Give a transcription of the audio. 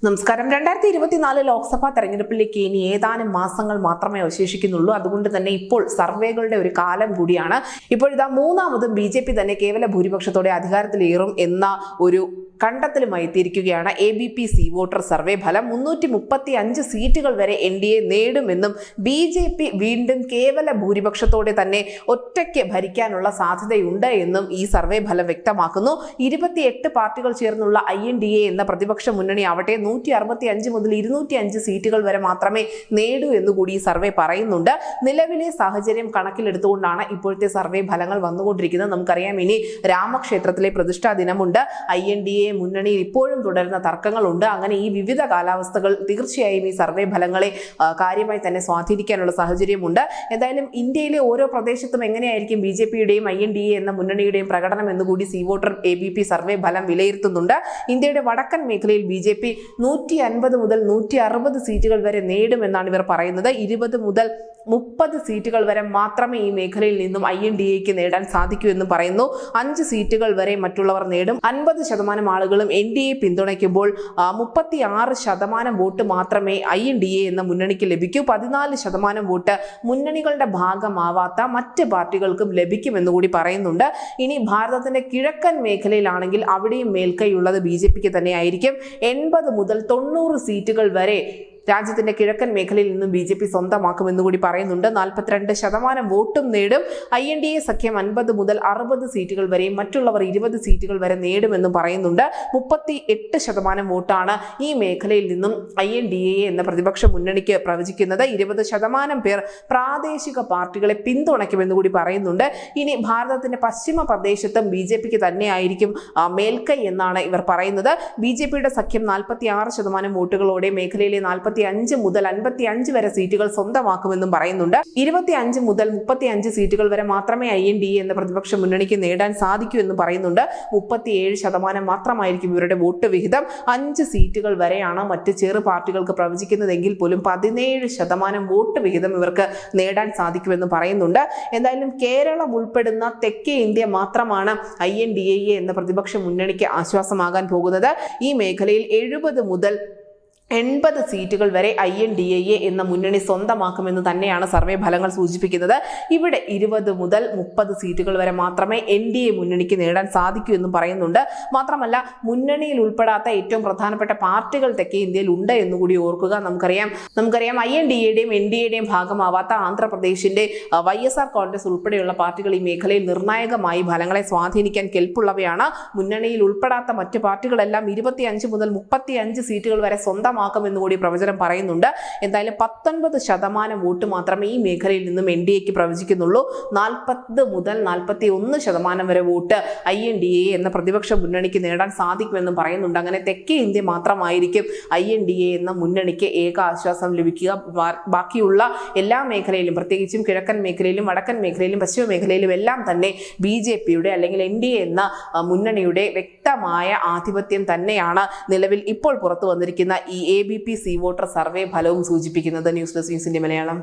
നമസ്കാരം. 2024 ലോക്സഭാ തെരഞ്ഞെടുപ്പിലേക്ക് ഇനി ഏതാനും മാസങ്ങൾ മാത്രമേ അവശേഷിക്കുന്നുള്ളൂ. അതുകൊണ്ട് തന്നെ ഇപ്പോൾ സർവേകളുടെ ഒരു കാലം കൂടിയാണ്. ഇപ്പോഴിതാ മൂന്നാമതും BJP തന്നെ കേവല ഭൂരിപക്ഷത്തോടെ അധികാരത്തിലേറും എന്ന ഒരു കണ്ടെത്തലുമായി എത്തിയിരിക്കുകയാണ്. ABP സി വോട്ടർ സർവേ ഫലം 335 സീറ്റുകൾ വരെ NDA നേടുമെന്നും BJP വീണ്ടും കേവല ഭൂരിപക്ഷത്തോടെ തന്നെ ഒറ്റയ്ക്ക് ഭരിക്കാനുള്ള സാധ്യതയുണ്ട് എന്നും ഈ സർവേ ഫലം വ്യക്തമാക്കുന്നു. 28 പാർട്ടികൾ ചേർന്നുള്ള INDA എന്ന പ്രതിപക്ഷ മുന്നണി ആവട്ടെ 165 മുതൽ 205 സീറ്റുകൾ വരെ മാത്രമേ നേടൂ എന്നുകൂടി ഈ സർവേ പറയുന്നുണ്ട്. നിലവിലെ സാഹചര്യം കണക്കിലെടുത്തുകൊണ്ടാണ് ഇപ്പോഴത്തെ സർവേ ഫലങ്ങൾ വന്നുകൊണ്ടിരിക്കുന്നത്. നമുക്കറിയാം, ഇനി രാമക്ഷേത്രത്തിലെ പ്രതിഷ്ഠാ ദിനമുണ്ട്. INDA മുന്നണിയിൽ ഇപ്പോഴും തുടരുന്ന തർക്കങ്ങളുണ്ട്. അങ്ങനെ ഈ വിവിധ കാലാവസ്ഥകൾ തീർച്ചയായും ഈ സർവേ ഫലങ്ങളെ കാര്യമായി തന്നെ സ്വാധീനിക്കാനുള്ള സാഹചര്യമുണ്ട്. എന്തായാലും ഇന്ത്യയിലെ ഓരോ പ്രദേശത്തും എങ്ങനെയായിരിക്കും BJPയുടെയും INDA എന്ന മുന്നണിയുടെയും പ്രകടനം എന്നുകൂടി സി വോട്ടർ ABP സർവേ ഫലം വിലയിരുത്തുന്നുണ്ട്. ഇന്ത്യയുടെ വടക്കൻ മേഖലയിൽ BJP 150 മുതൽ 160 സീറ്റുകൾ വരെ നേടുമെന്നാണ് ഇവർ പറയുന്നത്. 20 മുതൽ 30 സീറ്റുകൾ വരെ മാത്രമേ ഈ മേഖലയിൽ നിന്നും INDAക്ക് നേടാൻ സാധിക്കൂ എന്ന് പറയുന്നു. 5 സീറ്റുകൾ വരെ മറ്റുള്ളവർ നേടും. 50% ആളുകളും NDA പിന്തുണയ്ക്കുമ്പോൾ 36% വോട്ട് മാത്രമേ INDA എന്ന മുന്നണിക്ക് ലഭിക്കൂ. 14% വോട്ട് മുന്നണികളുടെ ഭാഗമാവാത്ത മറ്റ് പാർട്ടികൾക്കും ലഭിക്കുമെന്ന് കൂടി പറയുന്നുണ്ട്. ഇനി ഭാരതത്തിന്റെ കിഴക്കൻ മേഖലയിലാണെങ്കിൽ അവിടെയും മേൽക്കൈയുള്ളത് BJPക്ക് തന്നെയായിരിക്കും. 80 മുതൽ 90 സീറ്റുകൾ വരെ രാജ്യത്തിന്റെ കിഴക്കൻ മേഖലയിൽ നിന്നും BJP സ്വന്തമാക്കുമെന്ന് കൂടി പറയുന്നുണ്ട്. 42% വോട്ടും നേടും. INDA സഖ്യം 50 മുതൽ 60 സീറ്റുകൾ വരെയും മറ്റുള്ളവർ 20 സീറ്റുകൾ വരെ നേടുമെന്നും പറയുന്നുണ്ട്. 38% വോട്ടാണ് ഈ മേഖലയിൽ നിന്നും INDA എന്ന പ്രതിപക്ഷ മുന്നണിക്ക് പ്രവചിക്കുന്നത്. 20% പേർ പ്രാദേശിക പാർട്ടികളെ പിന്തുണയ്ക്കുമെന്ന് കൂടി പറയുന്നുണ്ട്. ഇനി ഭാരതത്തിന്റെ പശ്ചിമ പ്രദേശത്തും BJPക്ക് തന്നെയായിരിക്കും മേൽക്കൈ എന്നാണ് ഇവർ പറയുന്നത്. BJPയുടെ സഖ്യം 46% വോട്ടുകളോടെ മേഖലയിലെ 45 മുതൽ 55 വരെ സീറ്റുകൾ സ്വന്തമാക്കുമെന്നും പറയുന്നുണ്ട്. 25 മുതൽ 35 സീറ്റുകൾ വരെ മാത്രമേ INDA എന്ന പ്രതിപക്ഷ മുന്നണിക്ക് നേടാൻ സാധിക്കൂ എന്ന് പറയുന്നുണ്ട്. 37% മാത്രമായിരിക്കും ഇവരുടെ വോട്ട് വിഹിതം. 5 സീറ്റുകൾ വരെയാണ് മറ്റ് ചെറു പാർട്ടികൾക്ക് പ്രവചിക്കുന്നതെങ്കിൽ പോലും 17% വോട്ട് വിഹിതം ഇവർക്ക് നേടാൻ സാധിക്കുമെന്ന് പറയുന്നുണ്ട്. എന്തായാലും കേരളം ഉൾപ്പെടുന്ന തെക്കേ ഇന്ത്യ മാത്രമാണ് INDA എന്ന പ്രതിപക്ഷ മുന്നണിക്ക് ആശ്വാസമാകാൻ പോകുന്നത്. ഈ മേഖലയിൽ 70 മുതൽ 80 സീറ്റുകൾ വരെ INDA എന്ന മുന്നണി സ്വന്തമാക്കുമെന്ന് തന്നെയാണ് സർവേ ഫലങ്ങൾ സൂചിപ്പിക്കുന്നത്. ഇവിടെ 20 മുതൽ 30 സീറ്റുകൾ വരെ മാത്രമേ NDA മുന്നണിക്ക് നേടാൻ സാധിക്കൂ എന്നും പറയുന്നുണ്ട്. മാത്രമല്ല, മുന്നണിയിൽ ഉൾപ്പെടാത്ത ഏറ്റവും പ്രധാനപ്പെട്ട പാർട്ടികൾ തെക്കേ ഇന്ത്യയിൽ ഉണ്ട് എന്നുകൂടി ഓർക്കുക. നമുക്കറിയാം INDAയുടെയും NDAയുടെയും ഭാഗമാവാത്ത ആന്ധ്രാപ്രദേശിന്റെ YSR കോൺഗ്രസ് ഉൾപ്പെടെയുള്ള പാർട്ടികൾ ഈ മേഖലയിൽ നിർണായകമായി ഫലങ്ങളെ സ്വാധീനിക്കാൻ കെൽപ്പുള്ളവയാണ്. മുന്നണിയിൽ ഉൾപ്പെടാത്ത മറ്റ് പാർട്ടികളെല്ലാം 25 മുതൽ 35 സീറ്റുകൾ വരെ സ്വന്തമാക്കുമെന്ന് കൂടി പ്രവചനം പറയുന്നുണ്ട്. എന്തായാലും 19% വോട്ട് മാത്രമേ ഈ മേഖലയിൽ നിന്നും NDAക്ക് പ്രവചിക്കുന്നുള്ളൂ. 40 മുതൽ 41% വരെ വോട്ട് INDA എന്ന പ്രതിപക്ഷ മുന്നണിക്ക് നേടാൻ സാധിക്കുമെന്നും പറയുന്നുണ്ട്. അങ്ങനെ തെക്കേ ഇന്ത്യ മാത്രമായിരിക്കും INDA എന്ന മുന്നണിക്ക് ഏക ആശ്വാസം ലഭിക്കുക. ബാക്കിയുള്ള എല്ലാ മേഖലയിലും, പ്രത്യേകിച്ചും കിഴക്കൻ മേഖലയിലും വടക്കൻ മേഖലയിലും പശ്ചിമ മേഖലയിലും എല്ലാം തന്നെ BJPയുടെ അല്ലെങ്കിൽ NDA എന്ന മുന്നണിയുടെ വ്യക്തമായ ആധിപത്യം തന്നെയാണ് നിലവിൽ ഇപ്പോൾ പുറത്തു വന്നിരിക്കുന്ന ഈ ABP സി വോട്ടർ സർവേ ഫലവും സൂചിപ്പിക്കുന്നത്. ന്യൂസ് ഡെസ്ക് ന്യൂസിന്റെ മലയാളം.